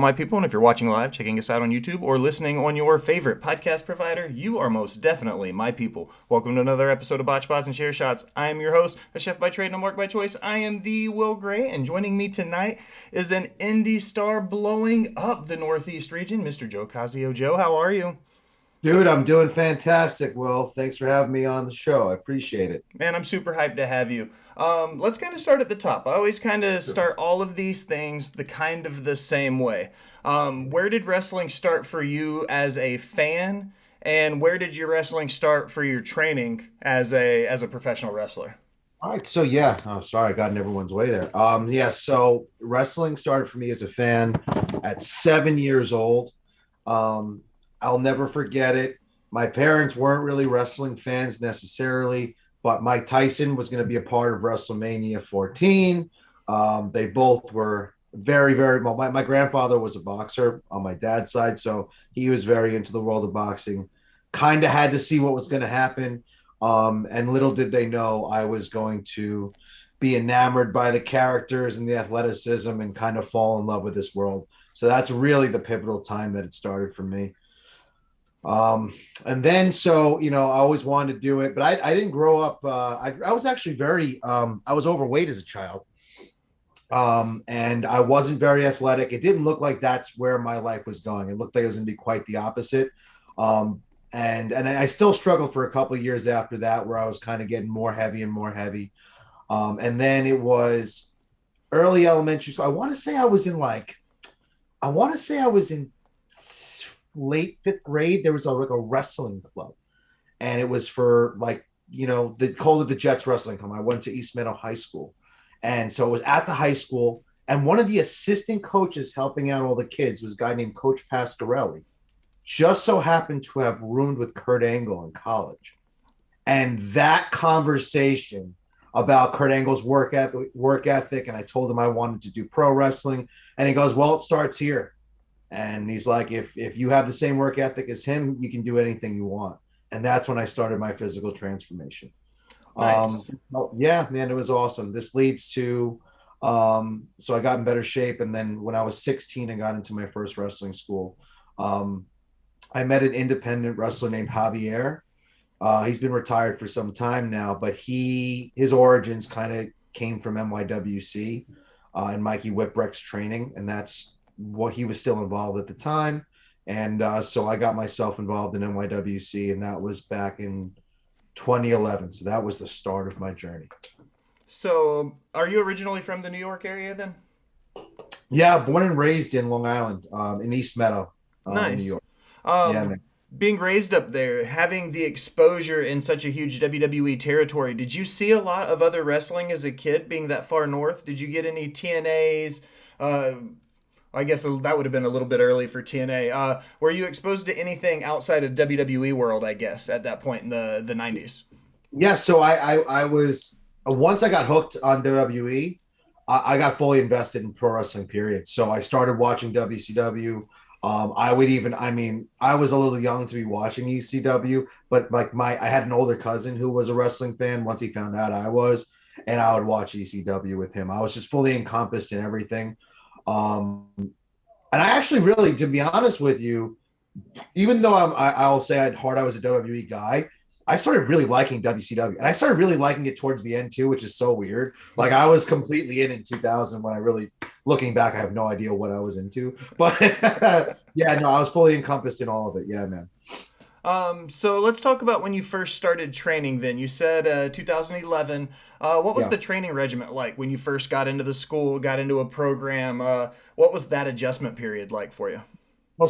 my people, and if you're watching live, checking us out on YouTube, or listening on your favorite podcast provider, you are most definitely my people. Welcome to another episode of Botched and Share Shots. I am your host, a chef by trade and a mark by choice. I am the Will Gray, and joining me tonight is an Indy star blowing up the Northeast region, Mr. Joe Ocasio. Joe, how are you? Dude, I'm doing fantastic, Will. Thanks for having me on the show. I appreciate it. Man, I'm super hyped to have you. Let's kind of start at the top. I always kind of Sure. start all of these things the kind of the same way. Where did wrestling start for you as a fan, and where did your wrestling start for your training as a professional wrestler? All right, so yeah, oh, sorry, I got in everyone's way there. Yeah, so wrestling started for me as a fan at 7 years old. Um, I'll never forget it. My parents weren't really wrestling fans necessarily, but Mike Tyson was going to be a part of WrestleMania 14. They both were very, very well. My grandfather was a boxer on my dad's side, so he was very into the world of boxing. Kind of had to see what was going to happen. And little did they know I was going to be enamored by the characters and the athleticism and kind of fall in love with this world. So that's really the pivotal time that it started for me. And then, so, I always wanted to do it, but I didn't grow up. I was actually I was overweight as a child. And I wasn't very athletic. It didn't look like that's where my life was going. It looked like it was going to be quite the opposite. And I still struggled for a couple of years after that, where I was kind of getting more heavy and more heavy. And then it was early elementary school. I want to say I was in late fifth grade. There was like a wrestling club, and it was for they called it the Jets Wrestling Club. I went to East Meadow High School, and so it was at the high school. And one of the assistant coaches helping out all the kids was a guy named Coach Pasquarelli. Just so happened to have roomed with Kurt Angle in college. And that conversation about Kurt Angle's work ethic, and I told him I wanted to do pro wrestling, and he goes, "Well, it starts here." And he's like, if you have the same work ethic as him, you can do anything you want. And that's when I started my physical transformation. Um, Nice. yeah, man, it was awesome. This leads to so I got in better shape, and then when I was 16 and got into my first wrestling school, um, I met an independent wrestler named Javier. He's been retired for some time now, but his origins kind of came from NYWC and Mikey Whipwreck's training, and that's what he was still involved at the time. And so I got myself involved in NYWC, and that was back in 2011. So that was the start of my journey. So, are you originally from the New York area then? Yeah, born and raised in Long Island, in East Meadow, New Nice. York. Yeah, Um, man. Being raised up there, having the exposure in such a huge WWE territory, did you see a lot of other wrestling as a kid being that far north? Did you get any TNAs? Uh, I guess that would have been a little bit early for TNA. Were you exposed to anything outside of WWE world, I guess, at that point in the 90s? Yeah, so I was once I got hooked on WWE, I got fully invested in pro wrestling. Period. So I started watching WCW. I was a little young to be watching ECW, but I had an older cousin who was a wrestling fan. Once he found out I was, and I would watch ECW with him. I was just fully encompassed in everything. Um, and I actually really, to be honest with you, even though I'll say at heart I was a WWE guy, I started really liking WCW, and I started really liking it towards the end too, which is so weird. Like I was completely in 2000 when I really, looking back, I have no idea what I was into, but yeah, no, I was fully encompassed in all of it. Yeah, man. So let's talk about when you first started training then. You said 2011. What was Yeah. the training regiment like when you first got into the school, got into a program? What was that adjustment period like for you? Well,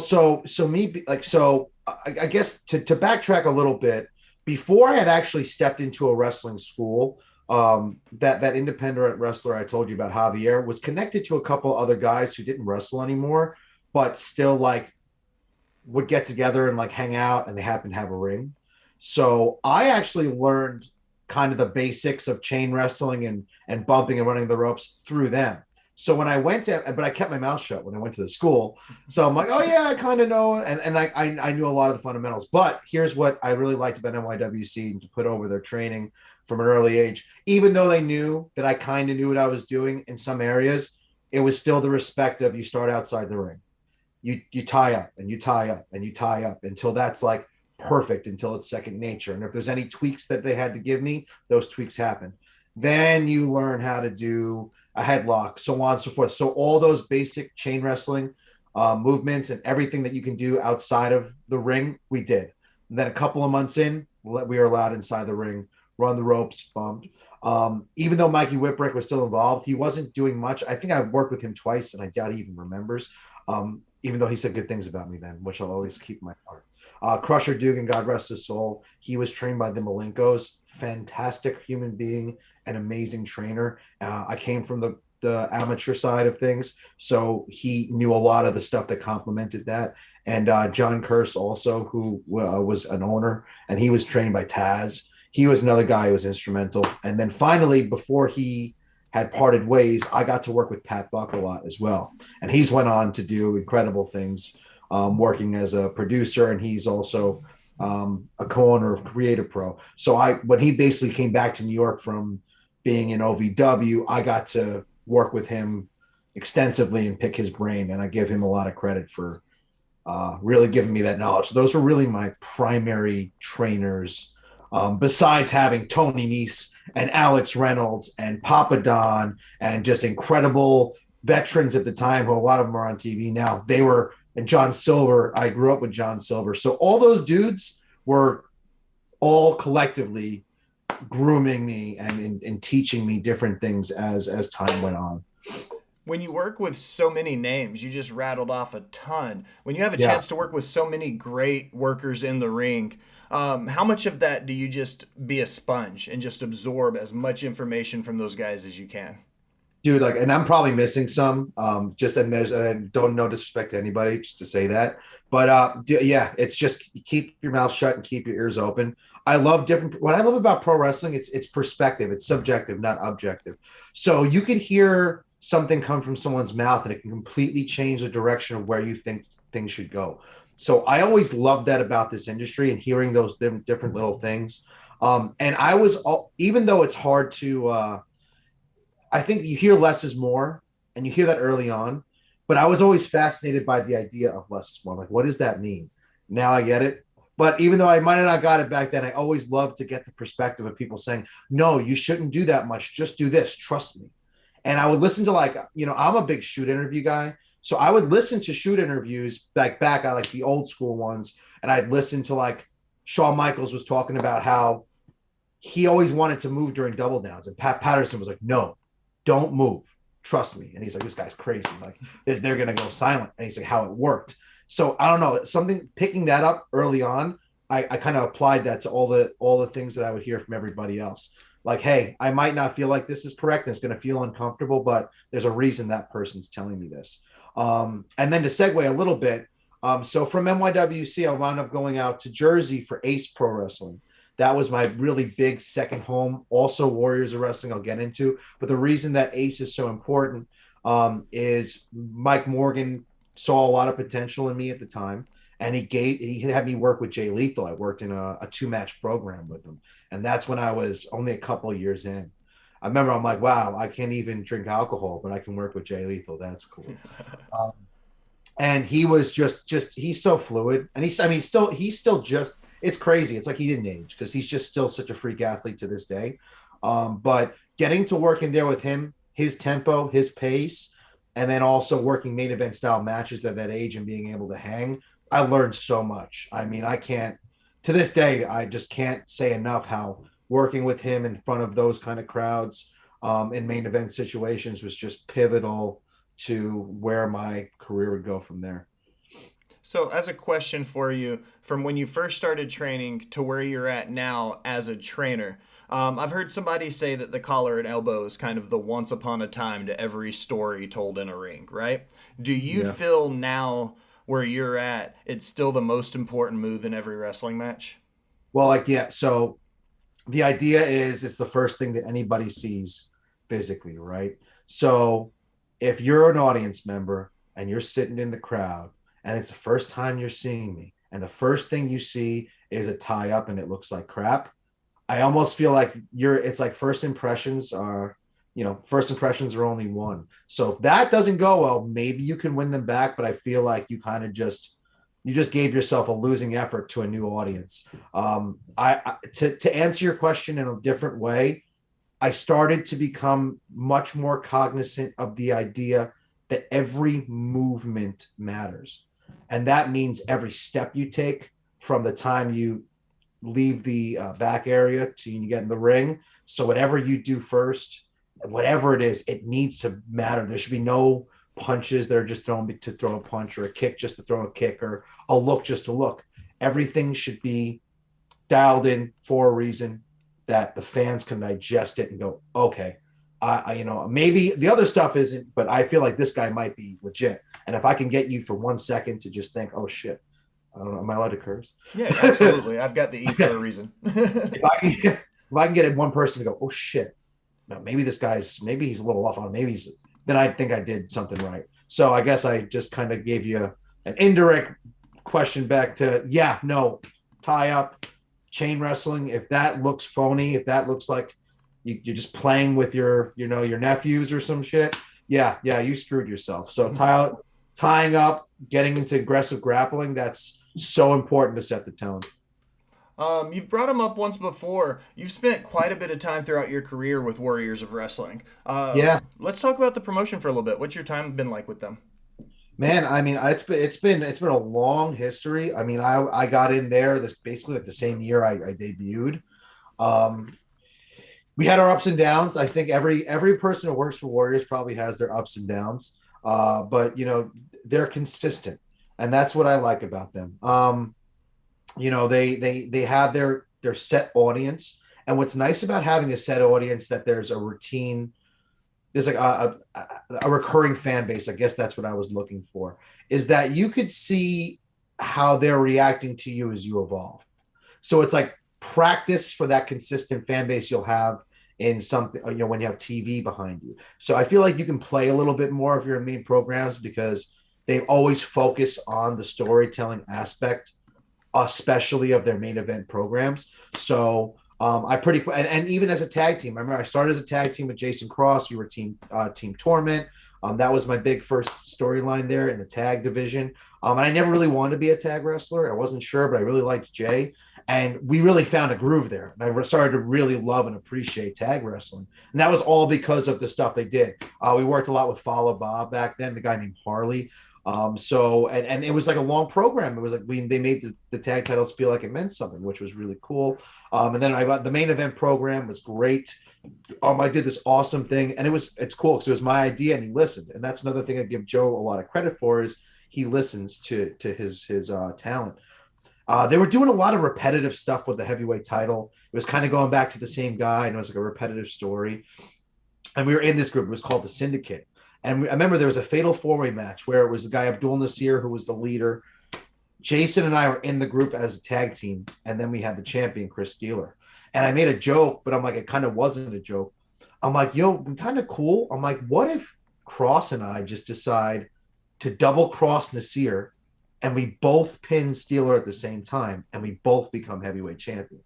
I guess to backtrack a little bit, before I had actually stepped into a wrestling school, that independent wrestler I told you about, Javier, was connected to a couple other guys who didn't wrestle anymore, but still would get together and hang out, and they happened to have a ring. So I actually learned kind of the basics of chain wrestling and bumping and running the ropes through them. So when I went to, but I kept my mouth shut when I went to the school. So I'm like, oh yeah, I kind of know, and I knew a lot of the fundamentals. But here's what I really liked about NYWC and to put over their training from an early age. Even though they knew that I kind of knew what I was doing in some areas, it was still the respect of you start outside the ring. you tie up and you tie up and you tie up until that's like perfect, until it's second nature. And if there's any tweaks that they had to give me, those tweaks happen. Then you learn how to do a headlock, so on and so forth. So all those basic chain wrestling movements and everything that you can do outside of the ring, we did. And then a couple of months in, we were allowed inside the ring, run the ropes, bumped. Even though Mikey Whipwreck was still involved, he wasn't doing much. I think I worked with him twice, and I doubt he even remembers. Even though he said good things about me then, which I'll always keep in my heart. Crusher Dugan, God rest his soul, he was trained by the Malenkos. Fantastic human being, an amazing trainer. I came from the amateur side of things, so he knew a lot of the stuff that complemented that. And John Curse also, who was an owner, and he was trained by Taz. He was another guy who was instrumental. And then finally, before he had parted ways, I got to work with Pat Buck a lot as well. And he's went on to do incredible things, working as a producer, and he's also a co-owner of Creative Pro. So when he basically came back to New York from being in OVW, I got to work with him extensively and pick his brain. And I give him a lot of credit for really giving me that knowledge. So those are really my primary trainers, besides having Tony Nese and Alex Reynolds and Papa Don and just incredible veterans at the time, who a lot of them are on TV now. They were, and John Silver, I grew up with John Silver. So all those dudes were all collectively grooming me and teaching me different things as time went on. When you work with so many names, you just rattled off a ton. When you have a Yeah. chance to work with so many great workers in the ring, how much of that do you just be a sponge and just absorb as much information from those guys as you can? Dude, like, and I'm probably missing some, just, and there's, and I don't, no disrespect to anybody, just to say that, but yeah, it's just keep your mouth shut and keep your ears open. I love different, what I love about pro wrestling, it's perspective, it's subjective, not objective. So you can hear something come from someone's mouth and it can completely change the direction of where you think things should go. So I always love that about this industry, and hearing those different little things. And I was even though it's hard to I think you hear less is more, and you hear that early on. But I was always fascinated by the idea of less is more. Like, what does that mean? Now I get it. But even though I might have not got it back then, I always loved to get the perspective of people saying, no, you shouldn't do that much. Just do this. Trust me. And I would listen to, like, I'm a big shoot interview guy. So I would listen to shoot interviews back I like the old school ones. And I'd listen to, like, Shawn Michaels was talking about how he always wanted to move during double downs. And Pat Patterson was like, no, don't move. Trust me. And he's like, this guy's crazy. Like, they're going to go silent. And he's like, how it worked. So I don't know, something picking that up early on. I kind of applied that to all the things that I would hear from everybody else. Like, hey, I might not feel like this is correct, and it's going to feel uncomfortable, but there's a reason that person's telling me this. And then to segue a little bit, so from NYWC, I wound up going out to Jersey for Ace Pro Wrestling. That was my really big second home. Also, Warriors of Wrestling, I'll get into. But the reason that Ace is so important is Mike Morgan saw a lot of potential in me at the time, and he had me work with Jay Lethal. I worked in a 2-match program with him, and that's when I was only a couple of years in. I remember I'm like, wow, I can't even drink alcohol, but I can work with Jay Lethal. That's cool. Um, and he was just he's so fluid, and he's still just, it's crazy. It's like he didn't age, because he's just still such a freak athlete to this day. But getting to work in there with him, his tempo, his pace, and then also working main event style matches at that age and being able to hang, I learned so much. I mean, I can't, to this day, I just can't say enough how working with him in front of those kind of crowds, in main event situations, was just pivotal to where my career would go from there. So, as a question for you, from when you first started training to where you're at now as a trainer, I've heard somebody say that the collar and elbow is kind of the once upon a time to every story told in a ring, right? Do you Yeah. feel now where you're at, it's still the most important move in every wrestling match? Well, like, yeah. So the idea is it's the first thing that anybody sees physically, right? So if you're an audience member and you're sitting in the crowd and it's the first time you're seeing me, and the first thing you see is a tie up and it looks like crap, I almost feel like it's like first impressions are first impressions are only one. So if that doesn't go well, maybe you can win them back. But I feel like you just gave yourself a losing effort to a new audience. To answer your question in a different way, I started to become much more cognizant of the idea that every movement matters. And that means every step you take from the time you leave the back area to you get in the ring. So whatever you do first, whatever it is, it needs to matter. There should be no punches that are just thrown to throw a punch, or a kick just to throw a kick, or a look just to look. Everything should be dialed in for a reason that the fans can digest it and go, okay, maybe the other stuff isn't, but I feel like this guy might be legit. And if I can get you for 1 second to just think, oh shit, I don't know, am I allowed to curse? Yeah, absolutely. I've got the E for a reason. If I can get one person to go, oh shit, no, maybe he's a little off on, then I think I did something right. So I guess I just kind of gave you an indirect question back to, yeah, no, tie up, chain wrestling. If that looks phony, if that looks like you're just playing with your nephews or some shit, yeah, you screwed yourself. So tying up, getting into aggressive grappling, that's so important to set the tone. You've brought him up once before. You've spent quite a bit of time throughout your career with Warriors of Wrestling. Yeah, Let's talk about the promotion for a little bit. What's your time been like with them? man. I mean, it's been a long history. I mean, I got in there basically like the same year I debuted. Um, we had our ups and downs. I think every person who works for Warriors probably has their ups and downs. But they're consistent, and that's what I like about them. They have their set audience, and what's nice about having a set audience, that there's a routine, there's like a recurring fan base. I guess that's what I was looking for, is that you could see how they're reacting to you as you evolve. So it's like practice for that consistent fan base you'll have in something, when you have TV behind you. So I feel like you can play a little bit more of your main programs, because they always focus on the storytelling aspect, especially of their main event programs. So and even as a tag team, I remember I started as a tag team with Jason Cross. We were team Torment. That was my big first storyline there in the tag division. And I never really wanted to be a tag wrestler. I wasn't sure, but I really liked Jay. And we really found a groove there. And I started to really love and appreciate tag wrestling. And that was all because of the stuff they did. We worked a lot with Follow Bob back then, the guy named Harley. And it was like a long program. It was like they made the tag titles feel like it meant something, which was really cool. And then I got the main event program was great. I did this awesome thing, and it's cool because it was my idea and he listened. And that's another thing I give Joe a lot of credit for, is he listens to his talent. They were doing a lot of repetitive stuff with the heavyweight title. It was kind of going back to the same guy, and it was like a repetitive story. And we were in this group. It was called the Syndicate. And I remember there was a fatal four-way match where it was the guy Abdul Nasir, who was the leader. Jason and I were in the group as a tag team, and then we had the champion, Chris Steeler. And I made a joke, but I'm like, it kind of wasn't a joke. I'm like, yo, kind of cool. I'm like, what if Cross and I just decide to double cross Nasir, and we both pin Steeler at the same time, and we both become heavyweight champion?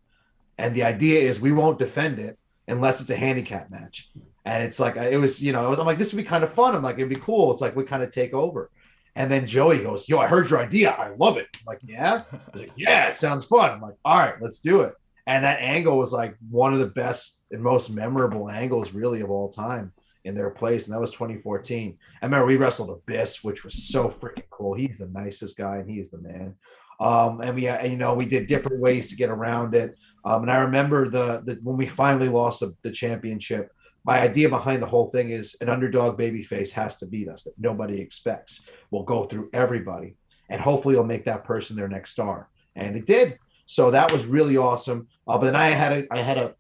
And the idea is we won't defend it unless it's a handicap match. And it's like, I'm like, this would be kind of fun. I'm like, it'd be cool. It's like, we kind of take over. And then Joey goes, yo, I heard your idea. I love it. I'm like, yeah. I was like, yeah, it sounds fun. I'm like, all right, let's do it. And that angle was like one of the best and most memorable angles really of all time in their place. And that was 2014. I remember we wrestled Abyss, which was so freaking cool. He's the nicest guy and he is the man. And we did different ways to get around it. And I remember the when we finally lost the championship, my idea behind the whole thing is an underdog babyface has to beat us that nobody expects. We'll go through everybody, and hopefully it'll make that person their next star. And it did. So that was really awesome. But then I had a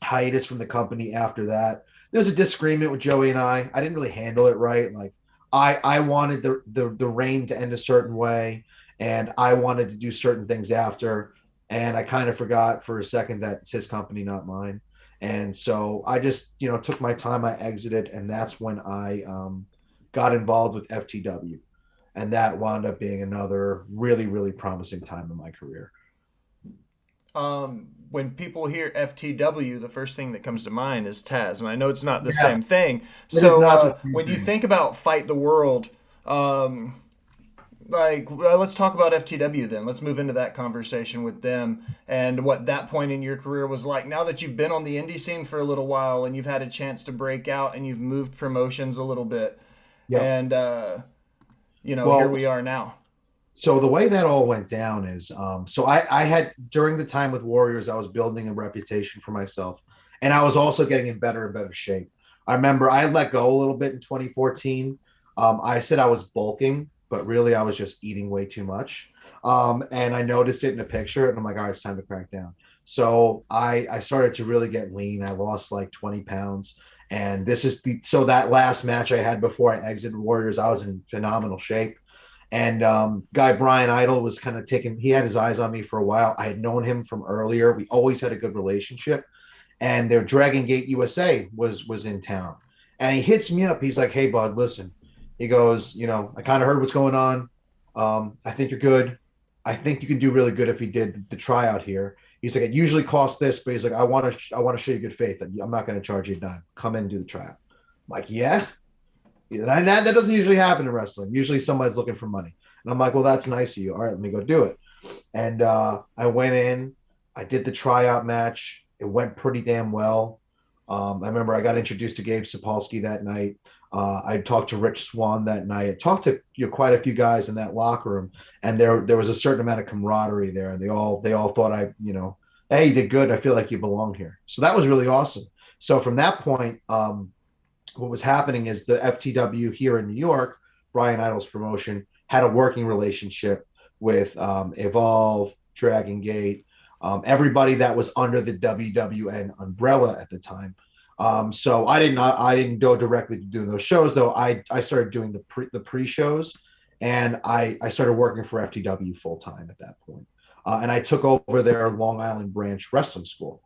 hiatus from the company after that. There was a disagreement with Joey and I. I didn't really handle it right. Like I wanted the reign to end a certain way, and I wanted to do certain things after. And I kind of forgot for a second that it's his company, not mine. And so I just, took my time. I exited, and that's when I got involved with FTW, and that wound up being another really, really promising time in my career. When people hear FTW, the first thing that comes to mind is Taz, and I know it's not the Yeah, same thing. it is So not the same when you thing. think about Fight the World, um, let's talk about FTW then. Let's move into that conversation with them and what that point in your career was like. Now that you've been on the indie scene for a little while and you've had a chance to break out and you've moved promotions a little bit, Yep. and here Well, we are now. so the way that all went down is so I had during the time with Warriors, I was building a reputation for myself, and I was also getting in better and better shape. I remember I let go a little bit in 2014. I said I was bulking, but really I was just eating way too much. And I noticed it in a picture, and I'm like, all right, it's time to crack down. So I started to really get lean. I lost like 20 pounds. And this is so that last match I had before I exited Warriors, I was in phenomenal shape. And guy Brian Idol was kind of taking, he had his eyes on me for a while. I had known him from earlier. We always had a good relationship. And their Dragon Gate USA was in town. And he hits me up. He's like, hey, bud, listen. He goes, I kind of heard what's going on. I think you're good. I think you can do really good if you did the tryout here. He's like, it usually costs this, but he's like, I want to show you good faith. I'm not going to charge you a dime. Come in and do the tryout. I'm like, yeah. That doesn't usually happen in wrestling. Usually somebody's looking for money. And I'm like, well, that's nice of you. All right, let me go do it. And I went in, I did the tryout match. It went pretty damn well. I remember I got introduced to Gabe Sapolsky that night. I talked to Rich Swan that night. I talked to quite a few guys in that locker room, and there was a certain amount of camaraderie there. And they all thought hey, you did good. I feel like you belong here. So that was really awesome. So from that point, what was happening is the FTW here in New York, Brian Idol's promotion, had a working relationship with Evolve, Dragon Gate, everybody that was under the WWN umbrella at the time. So I didn't go directly to doing those shows though. I started doing the pre shows, and I started working for FTW full time at that point. And I took over their Long Island branch wrestling school.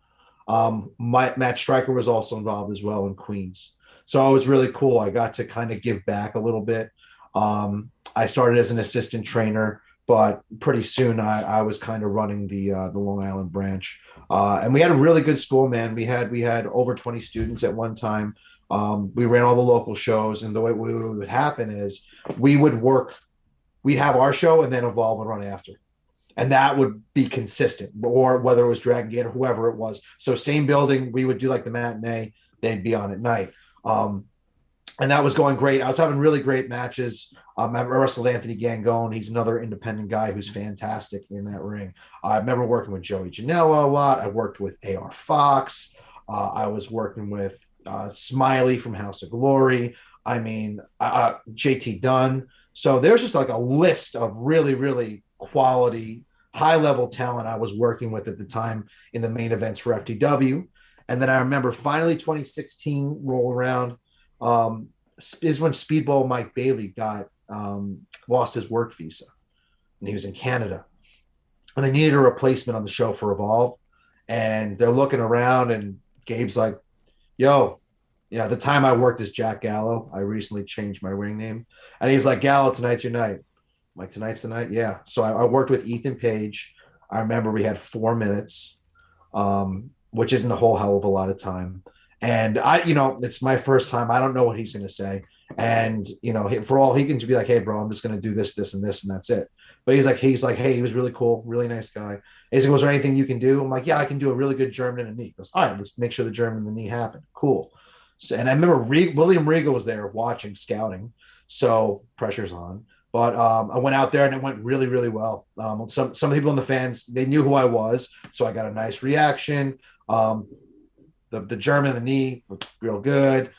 Matt Stryker was also involved as well in Queens. So it was really cool. I got to kind of give back a little bit. I started as an assistant trainer, but pretty soon I was kind of running the Long Island branch, and we had a really good school, man. We had over 20 students at one time. We ran all the local shows, and the way what would happen is we would work. We'd have our show, and then Evolve and run after, and that would be consistent, or whether it was Dragon Gate or whoever it was. So same building, we would do like the matinee, they'd be on at night. Um, and that was going great. I was having really great matches. I wrestled Anthony Gangone. He's another independent guy who's fantastic in that ring. I remember working with Joey Janela a lot. I worked with AR Fox. I was working with Smiley from House of Glory. I mean, JT Dunn. So there's just like a list of really, really quality, high level talent I was working with at the time in the main events for FTW. And then I remember finally 2016 roll around, um, is when Speedball Mike Bailey got lost his work visa, and he was in Canada, and they needed a replacement on the show for Evolve, and they're looking around, and Gabe's like, "Yo." At the time I worked as Jack Gallo. I recently changed my ring name. And he's like, Gallo, tonight's your night. I'm like, tonight's the night? Yeah. So I worked with Ethan Page. I remember we had 4 minutes, which isn't a whole hell of a lot of time. And it's my first time. I don't know what he's going to say. And, for all he can be like, hey, bro, I'm just going to do this, this, and this, and that's it. But he's like, hey, he was really cool, really nice guy. He's like, was there anything you can do? I'm like, yeah, I can do a really good German in the knee. He goes, all right, let's make sure the German in the knee happened. Cool. So, and I remember William Regal was there watching, scouting. So pressure's on. But I went out there and it went really, really well. Some people in the fans, they knew who I was. So I got a nice reaction. Um, the German, the knee, real good.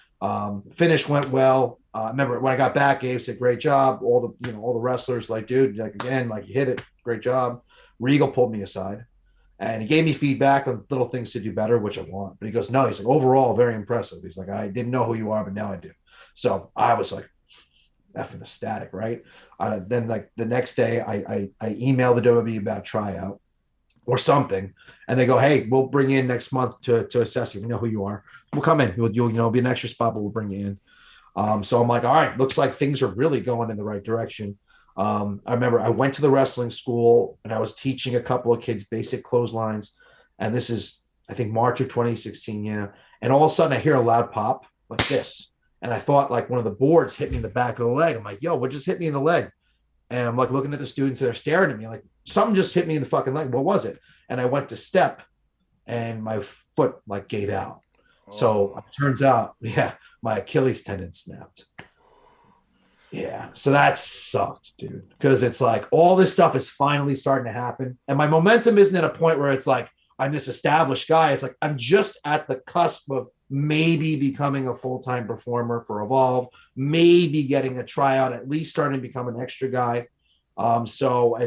Finish went well. Remember when I got back, Gabe said, "Great job." All the wrestlers like, dude, like again, like you hit it, great job. Regal pulled me aside, and he gave me feedback on little things to do better, which I want. But he goes, "No," he's like, "Overall, very impressive." He's like, "I didn't know who you are, but now I do." So I was like, effing ecstatic, right? Then like the next day, I emailed the WWE about tryout or something, and they go, "Hey, we'll bring you in next month to assess you. We know who you are. We'll come in. You'll be an extra spot, but we'll bring you in." So I'm like, all right, looks like things are really going in the right direction. I remember I went to the wrestling school and I was teaching a couple of kids basic clotheslines. And this is, I think, March of 2016. Yeah. And all of a sudden I hear a loud pop like this. And I thought like one of the boards hit me in the back of the leg. I'm like, yo, what just hit me in the leg? And I'm like looking at the students that are staring at me like something just hit me in the fucking leg. What was it? And I went to step and my foot like gave out. So Oh. it turns out, yeah, my Achilles tendon snapped. Yeah. So that sucked, dude. Because it's like all this stuff is finally starting to happen. And my momentum isn't at a point where it's like I'm this established guy. It's like I'm just at the cusp of maybe becoming a full-time performer for Evolve, maybe getting a tryout, at least starting to become an extra guy. So I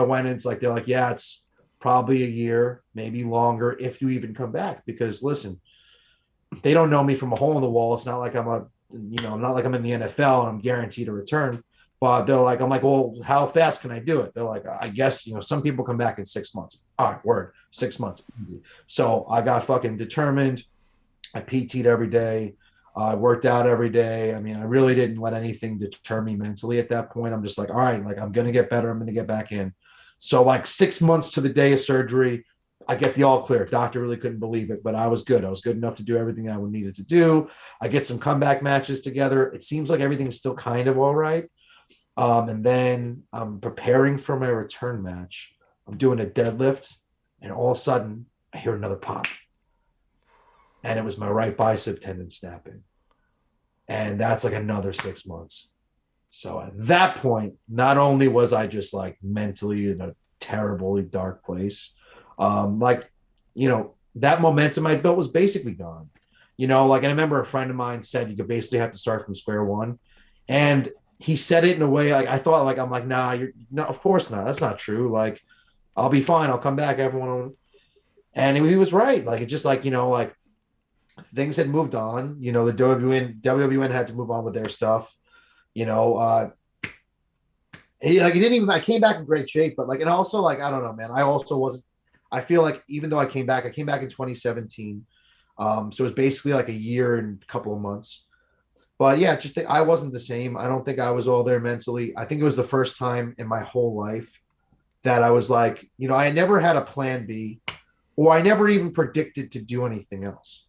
went and it's like they're like, yeah, it's probably a year, maybe longer if you even come back. Because listen, they don't know me from a hole in the wall. It's not like I'm not like I'm in the NFL and I'm guaranteed a return. But they're like, I'm like, well, how fast can I do it? They're like, I guess, some people come back in 6 months. All right, word, 6 months. So I got fucking determined. I PT'd every day. I worked out every day. I mean, I really didn't let anything deter me mentally at that point. I'm just like, all right, like I'm going to get better. I'm going to get back in. So like 6 months to the day of surgery, I get the all clear. Doctor really couldn't believe it, but I was good. I was good enough to do everything I would needed to do. I get some comeback matches together. It seems like everything's still kind of all right. And then I'm preparing for my return match. I'm doing a deadlift, and all of a sudden, I hear another pop. And it was my right bicep tendon snapping. And that's like another 6 months. So at that point, not only was I just like mentally in a terribly dark place, like, that momentum I built was basically gone. Like I remember a friend of mine said you could basically have to start from square one. And he said it in a way like I thought, like, I'm like, nah, you're no, of course not. That's not true. Like, I'll be fine. I'll come back. Everyone. And he was right. Like, it just like, like things had moved on. The WWN had to move on with their stuff. You know, he didn't even. I came back in great shape, but like, and also like, I don't know, man. I also wasn't. I feel like even though I came back in 2017. So it was basically like a year and a couple of months. But yeah, just I wasn't the same. I don't think I was all there mentally. I think it was the first time in my whole life that I was like, I never had a plan B, or I never even predicted to do anything else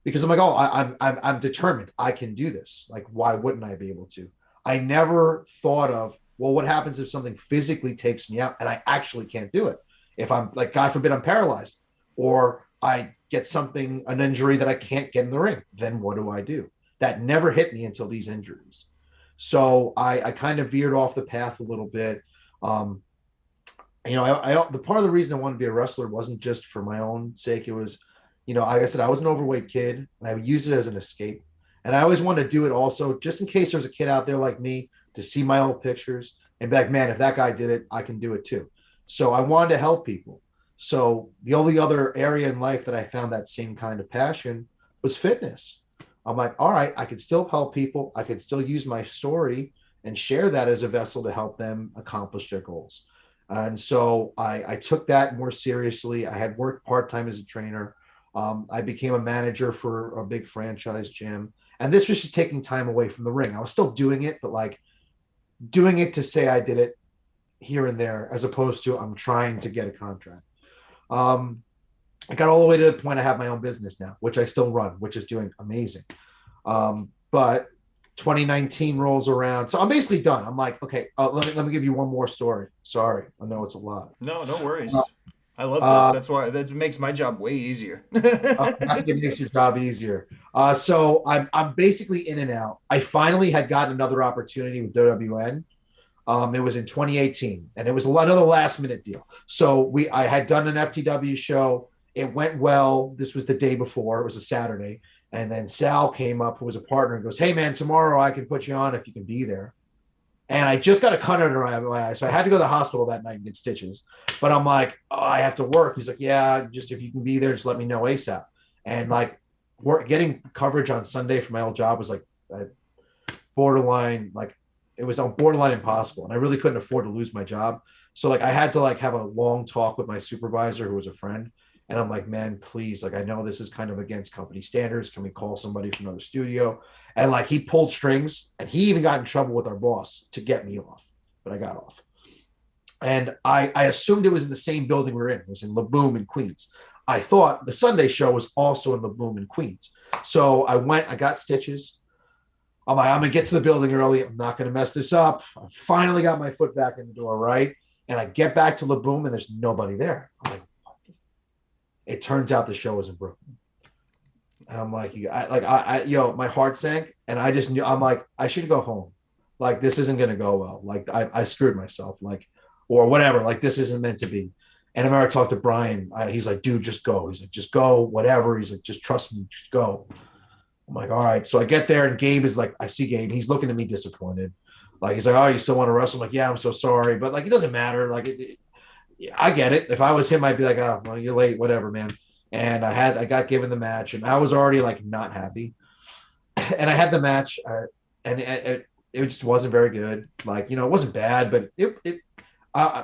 because I'm like, oh, I'm determined. I can do this. Like, why wouldn't I be able to? I never thought of, well, what happens if something physically takes me out and I actually can't do it? If I'm like, God forbid, I'm paralyzed, or I get an injury that I can't get in the ring, then what do I do? That never hit me until these injuries. So I kind of veered off the path a little bit. The part of the reason I wanted to be a wrestler wasn't just for my own sake. It was, like I said, I was an overweight kid and I used it as an escape. And I always wanted to do it also, just in case there's a kid out there like me to see my old pictures and be like, man, if that guy did it, I can do it too. So I wanted to help people. So the only other area in life that I found that same kind of passion was fitness. I'm like, all right, I could still help people. I could still use my story and share that as a vessel to help them accomplish their goals. And so I took that more seriously. I had worked part-time as a trainer. I became a manager for a big franchise gym. And this was just taking time away from the ring. I was still doing it, but like doing it to say I did it here and there, as opposed to I'm trying to get a contract. Um, I got all the way to the point I have my own business now, which I still run, which is doing amazing. But 2019 rolls around. So I'm basically done. I'm like, okay, let me give you one more story. Sorry. I know it's a lot. No, no worries. I love this. Uh, That's why that makes my job way easier. it makes your job easier. So I'm basically in and out. I finally had gotten another opportunity with WWN. It was in 2018, and it was another last minute deal. So I had done an FTW show. It went well. This was the day before. It was a Saturday. And then Sal came up, who was a partner, and goes, hey, man, tomorrow I can put you on if you can be there. And I just got a cut under my eye. So I had to go to the hospital that night and get stitches. But I'm like, oh, I have to work. He's like, yeah, just if you can be there, just let me know ASAP. And like, getting coverage on Sunday for my old job was like borderline, like it was on borderline impossible. And I really couldn't afford to lose my job. So like I had to like have a long talk with my supervisor, who was a friend. And I'm like, man, please, like, I know this is kind of against company standards. Can we call somebody from another studio? And like, he pulled strings, and he even got in trouble with our boss to get me off. but I got off. And I assumed it was in the same building we were in. It was in La Boom in Queens. I thought the Sunday show was also in La Boom in Queens. So I went, I got stitches. I'm like, I'm going to get to the building early. I'm not going to mess this up. I finally got my foot back in the door, right? And I get back to La Boom and there's nobody there. I'm like, it turns out the show was in Brooklyn. And I'm like, my heart sank. And I just knew, I'm like, I should go home. Like, this isn't going to go well. Like, I screwed myself. Like, or whatever. Like, this isn't meant to be. And I remember I talked to Brian. He's like, dude, just go. He's like, just go, whatever. He's like, just trust me, just go. I'm like, all right. So I get there and Gabe is like, I see Gabe. He's looking at me disappointed. Like, he's like, oh, you still want to wrestle? I'm like, yeah, I'm so sorry. But like, it doesn't matter. Like, I get it. If I was him, I'd be like, oh, well, you're late, whatever, man. And I got given the match and I was already like not happy. And I had the match and it just wasn't very good. Like, it wasn't bad, but uh,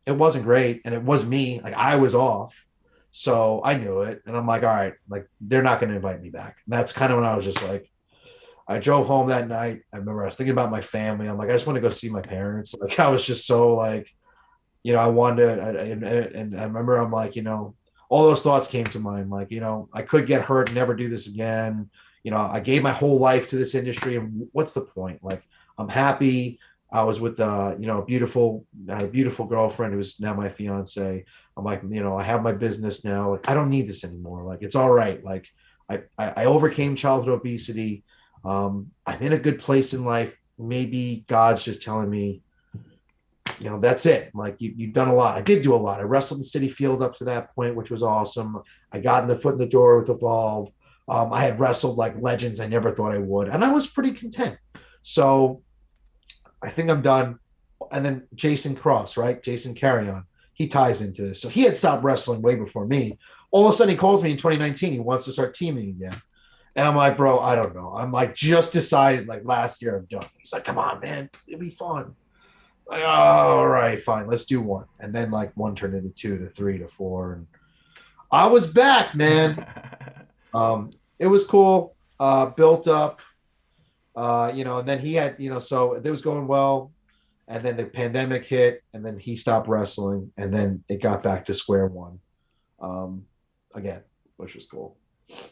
it wasn't great. And it was me. Like, I was off. So I knew it. And I'm like, all right, like, they're not going to invite me back. And that's kind of when I was just like, I drove home that night. I remember I was thinking about my family. I'm like, I just want to go see my parents. Like, I was just so like, I wanted to, and I remember I'm like, all those thoughts came to mind. Like, I could get hurt and never do this again. I gave my whole life to this industry, and what's the point? Like, I'm happy. I was with, I had a beautiful girlfriend who's now my fiance. I'm like, I have my business now. Like, I don't need this anymore. Like, it's all right. Like, I overcame childhood obesity. I'm in a good place in life. Maybe God's just telling me, that's it. Like, you've done a lot. I did do a lot. I wrestled in City Field up to that point, which was awesome. I got in the foot in the door with Evolve. I had wrestled like legends I never thought I would, and I was pretty content. So I think I'm done. And then Jason Cross, right? Jason Carrion, he ties into this. So he had stopped wrestling way before me. All of a sudden, he calls me in 2019. He wants to start teaming again. And I'm like, bro, I don't know. I'm like, just decided like last year I'm done. He's like, come on, man, it'll be fun. Like, oh, all right, fine, let's do one. And then like one turned into two to three to four. And I was back, man. It was cool. Built up, and then he had, so it was going well. And then the pandemic hit, and then he stopped wrestling, and then it got back to square one again, which was cool.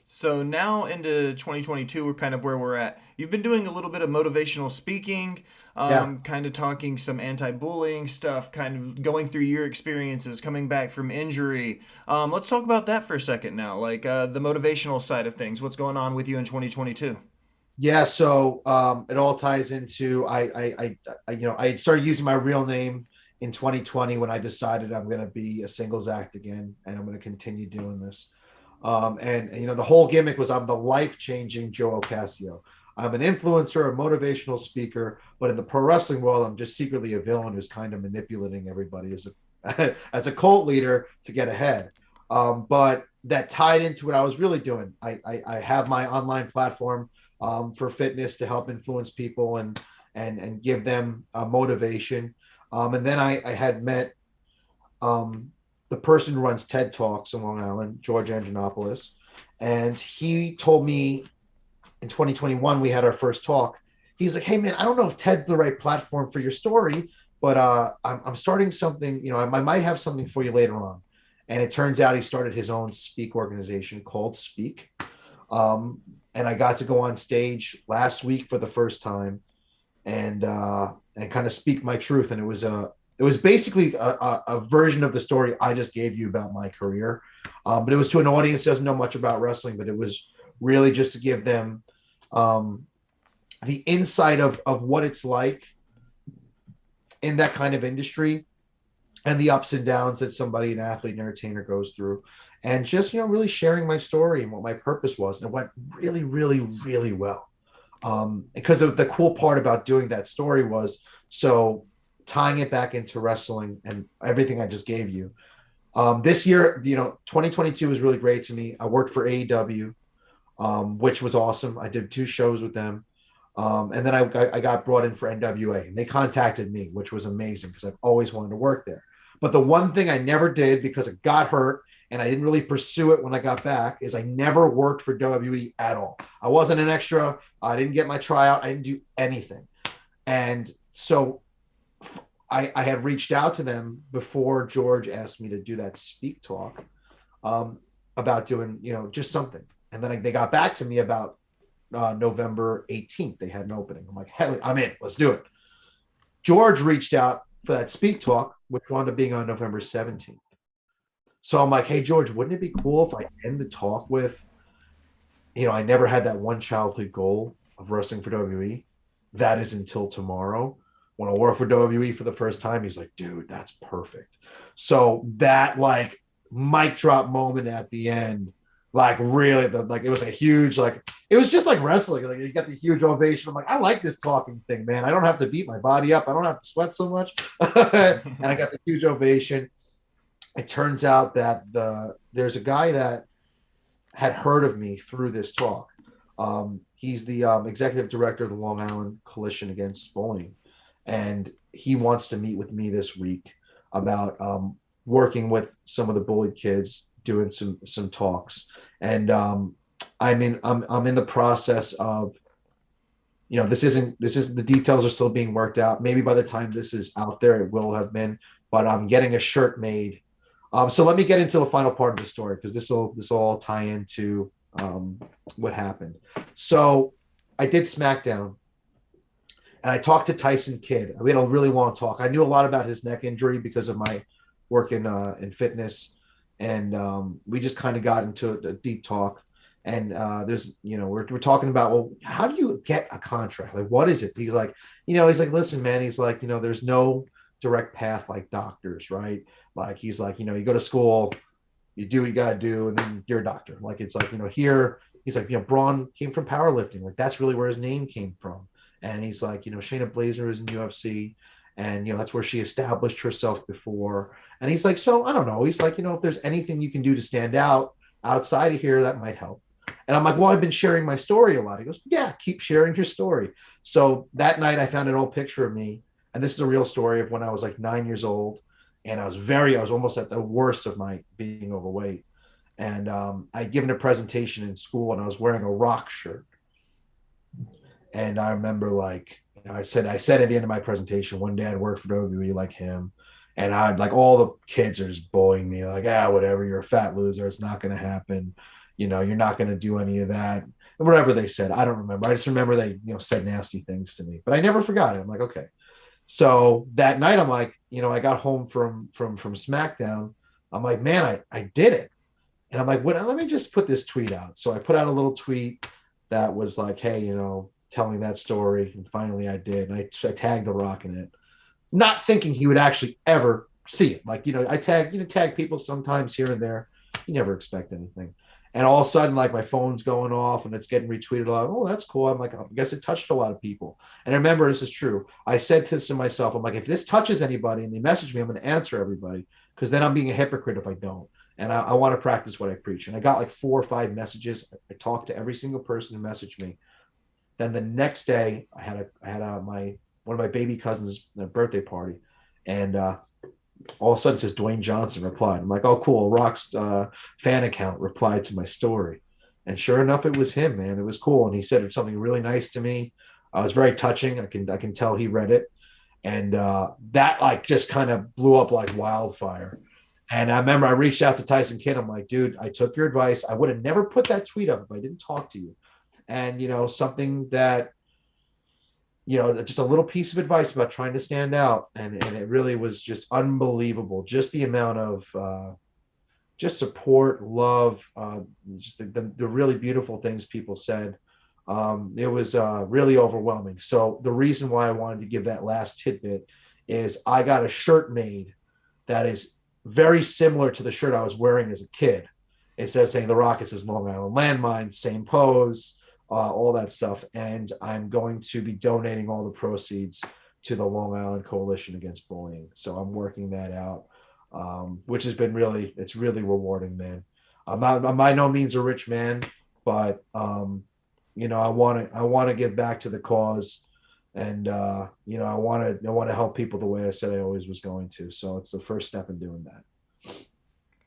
So now into 2022, we're kind of where we're at. You've been doing a little bit of motivational speaking, Yeah. kind of talking some anti-bullying stuff, kind of going through your experiences, coming back from injury. Let's talk about that for a second now, like the motivational side of things. What's going on with you in 2022? Yeah, so it all ties into I started using my real name in 2020 when I decided I'm going to be a singles act again, and I'm going to continue doing this. And the whole gimmick was I'm the life changing Joe Ocasio. I'm an influencer, a motivational speaker, but in the pro wrestling world, I'm just secretly a villain who's kind of manipulating everybody as a as a cult leader to get ahead. But that tied into what I was really doing. I have my online platform for fitness to help influence people and give them motivation. And then I had met the person who runs TED Talks in Long Island, George Angelopoulos, and he told me in 2021 we had our first talk. He's like, "Hey man, I don't know if TED's the right platform for your story, but I'm starting something. I might have something for you later on." And it turns out he started his own speak organization called Speak. And I got to go on stage last week for the first time and kind of speak my truth. And it was basically a version of the story I just gave you about my career, but it was to an audience that doesn't know much about wrestling. But it was really just to give them the insight of what it's like in that kind of industry and the ups and downs that somebody, an athlete, an entertainer goes through. And just, really sharing my story and what my purpose was. And it went really, really, really well. Because of the cool part about doing that story was so tying it back into wrestling and everything I just gave you. This year, 2022 was really great to me. I worked for AEW, which was awesome. I did 2 shows with them. And then I got brought in for NWA, and they contacted me, which was amazing because I've always wanted to work there. But the one thing I never did because I got hurt and I didn't really pursue it when I got back is I never worked for WWE at all. I wasn't an extra. I didn't get my tryout. I didn't do anything. And so I had reached out to them before George asked me to do that speak talk, um, about doing, just something. And then they got back to me about November 18th. They had an opening. I'm like, hell, I'm in. Let's do it. George reached out for that speak talk, which wound up being on November 17th. So I'm like, hey, George, wouldn't it be cool if I end the talk with, I never had that one childhood goal of wrestling for WWE. That is until tomorrow. When I work for WWE for the first time, he's like, dude, that's perfect. So that like mic drop moment at the end, like really, like it was a huge, like it was just like wrestling. Like you got the huge ovation. I'm like, I like this talking thing, man. I don't have to beat my body up. I don't have to sweat so much. And I got the huge ovation. It turns out that there's a guy that had heard of me through this talk. He's the executive director of the Long Island Coalition Against Bullying, and he wants to meet with me this week about working with some of the bullied kids, doing some talks. And I'm in the process of, this is the details are still being worked out. Maybe by the time this is out there, it will have been. But I'm getting a shirt made. So let me get into the final part of the story, because this will all tie into what happened. So I did SmackDown, and I talked to Tyson Kidd. We had a really long talk. I knew a lot about his neck injury because of my work in fitness, and we just kind of got into a deep talk. And there's, we're talking about, well, how do you get a contract? Like, what is it? He's like, listen, man. He's like, there's no direct path like doctors, right? Like he's like, you go to school, you do what you gotta do, and then you're a doctor. Like it's like, here he's like, Braun came from powerlifting. Like that's really where his name came from. And he's like, Shayna Baszler is in UFC, and that's where she established herself before. And he's like, so I don't know. He's like, if there's anything you can do to stand out outside of here, that might help. And I'm like, well, I've been sharing my story a lot. He goes, yeah, keep sharing your story. So that night I found an old picture of me. And this is a real story of when I was like 9 years old. And I was almost at the worst of my being overweight. And I'd given a presentation in school, and I was wearing a Rock shirt. And I remember, like, I said at the end of my presentation, one day I'd work for WWE like him. And I'd like, all the kids are just bullying me, like, whatever, you're a fat loser. It's not going to happen. You're not going to do any of that. Whatever they said, I don't remember. I just remember they, said nasty things to me, but I never forgot it. I'm like, okay. So that night, I'm like, I got home from SmackDown. I'm like, man, I did it. And I'm like, let me just put this tweet out. So I put out a little tweet that was like, hey, telling that story. And finally I did. And I tagged The Rock in it, not thinking he would actually ever see it. Like, I tag people sometimes here and there. You never expect anything. And all of a sudden, like, my phone's going off and it's getting retweeted a lot. Oh, that's cool. I'm like, I guess it touched a lot of people. And remember, this is true. I said this to myself. I'm like, if this touches anybody and they message me, I'm going to answer everybody, because then I'm being a hypocrite if I don't. And I want to practice what I preach. And I got like 4 or 5 messages. I talked to every single person who messaged me. Then the next day, I had one of my baby cousins' birthday party, and all of a sudden it says Dwayne Johnson replied. I'm like, oh, cool. Rock's fan account replied to my story. And sure enough, it was him, man. It was cool. And he said something really nice to me. It was very touching. I can tell he read it. And that like just kind of blew up like wildfire. And I remember I reached out to Tyson Kidd. I'm like, dude, I took your advice. I would have never put that tweet up if I didn't talk to you. And, something that, just a little piece of advice about trying to stand out. And it really was just unbelievable. Just the amount of just support, love, just the really beautiful things people said. It was really overwhelming. So the reason why I wanted to give that last tidbit is I got a shirt made that is very similar to the shirt I was wearing as a kid. Instead of saying The Rock, it says Long Island Landmine, same pose, all that stuff. And I'm going to be donating all the proceeds to the Long Island Coalition Against Bullying. So I'm working that out, which has been it's really rewarding, man. I'm by no means a rich man, but I want to give back to the cause, and I want to help people the way I said I always was going to. So it's the first step in doing that.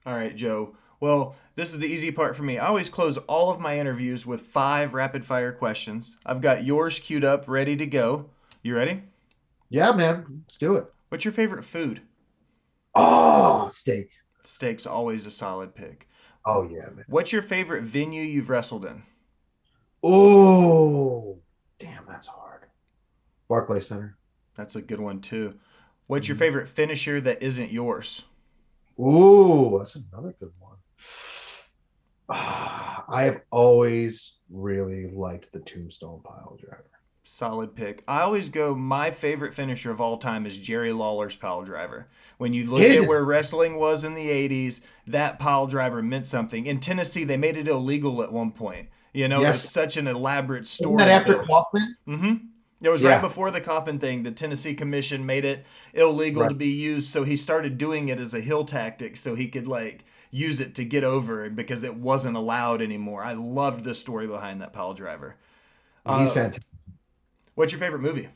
All right, Joe. Well, this is the easy part for me. I always close all of my interviews with 5 rapid fire questions. I've got yours queued up, ready to go. You ready? Yeah, man. Let's do it. What's your favorite food? Oh, steak. Steak's always a solid pick. Oh yeah, man. What's your favorite venue you've wrestled in? Oh, damn, that's hard. Barclay Center. That's a good one too. What's your Mhm. favorite finisher that isn't yours? Ooh, that's another good one. I have always really liked the Tombstone pile driver. Solid pick. I always go, my favorite finisher of all time is Jerry Lawler's pile driver. When you look His at is, where wrestling was in the 80s, that pile driver meant something. In Tennessee, they made it illegal at one point. You know, it was yes. such an elaborate Isn't that story after built. Kaufman? It was right Yeah, before the Coffin thing. The Tennessee Commission made it illegal right. to be used, so he started doing it as a heel tactic so he could, like, use it to get over because it wasn't allowed anymore. I loved the story behind that pile driver. He's Uh, fantastic. what's your favorite movie?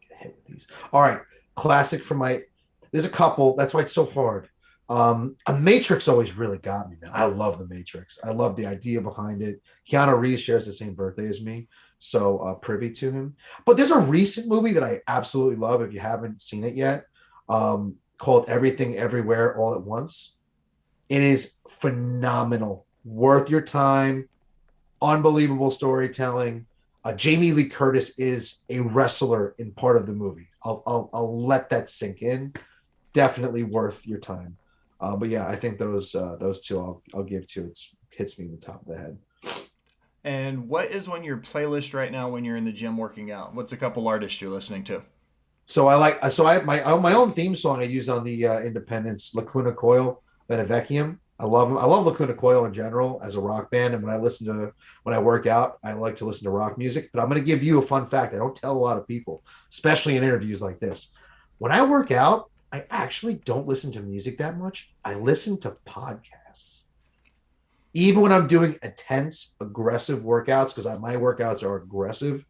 Hit with these. All right, classic for my. There's a couple. That's why it's so hard. A Matrix always really got me, man. I love the Matrix. I love the idea behind it. Keanu Reeves shares the same birthday as me, so privy to him. But there's a recent movie that I absolutely love. If you haven't seen it yet, called Everything Everywhere All at Once. It is phenomenal, worth your time. Unbelievable storytelling. Jamie Lee Curtis is a wrestler in part of the movie. I'll let that sink in. Definitely worth your time. But yeah, I think those two I'll give to. It hits me in the top of the head. And what is on your playlist right now when you're in the gym working out? What's a couple artists you're listening to? So I have my own theme song I use on the Independence, Lacuna Coil Benevacium. I love them. I love Lacuna Coil in general as a rock band, and when I work out, I like to listen to rock music. But I'm going to give you a fun fact I don't tell a lot of people, especially in interviews like this. When I work out, I actually don't listen to music that much. I listen to podcasts, even when I'm doing intense, aggressive workouts, because my workouts are aggressive.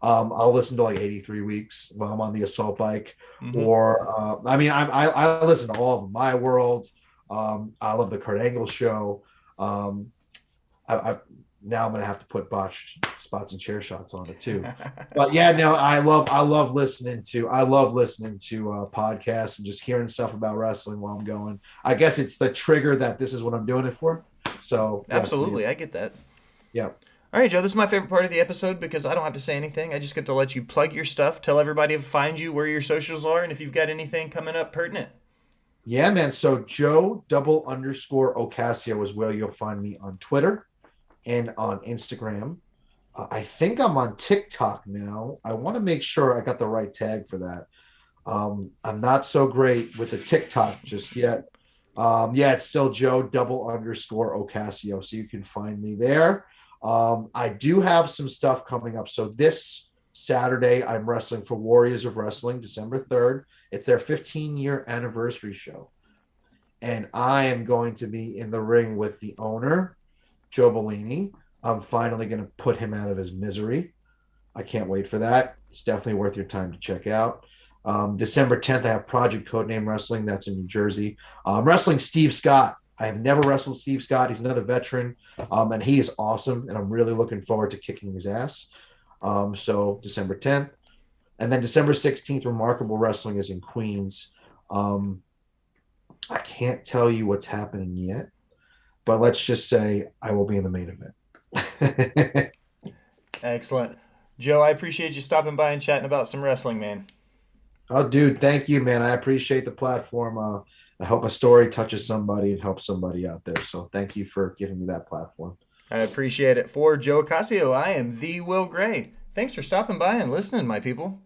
I'll listen to like 83 weeks while I'm on the assault bike, Mm-hmm. or I listen to all of them. My World. I love the Kurt Angle show. Um, I now I'm gonna have to put Botched spots and chair shots on it too. But yeah, no, I love listening to podcasts and just hearing stuff about wrestling while I'm going. I guess it's the trigger that this is what I'm doing it for. So yeah, Absolutely, I get that. yeah. All right, Joe, this is my favorite part of the episode because I don't have to say anything. I just get to let you plug your stuff, tell everybody to find you, where your socials are, and if you've got anything coming up pertinent. Yeah, man. So Joe double underscore Ocasio is where you'll find me on Twitter and on Instagram. I think I'm on TikTok now. I want to make sure I got the right tag for that. I'm not so great with the TikTok just yet. Yeah, it's still Joe double underscore Ocasio. So you can find me there. I do have some stuff coming up. So this Saturday, I'm wrestling for Warriors of Wrestling, December 3rd. It's their 15-year anniversary show. And I am going to be in the ring with the owner, Joe Bellini. I'm finally going to put him out of his misery. I can't wait for that. It's definitely worth your time to check out. December 10th, I have Project Codename Wrestling. That's in New Jersey. I'm wrestling Steve Scott. I have never wrestled Steve Scott. He's another veteran, and he is awesome. And I'm really looking forward to kicking his ass. So December 10th. And then December 16th, Remarkable Wrestling is in Queens. I can't tell you what's happening yet, but let's just say I will be in the main event. Excellent. Joe, I appreciate you stopping by and chatting about some wrestling, man. Oh, dude, thank you, man. I appreciate the platform. I hope my story touches somebody and helps somebody out there. So thank you for giving me that platform. I appreciate it. For Joe Ocasio, I am the Will Gray. Thanks for stopping by and listening, my people.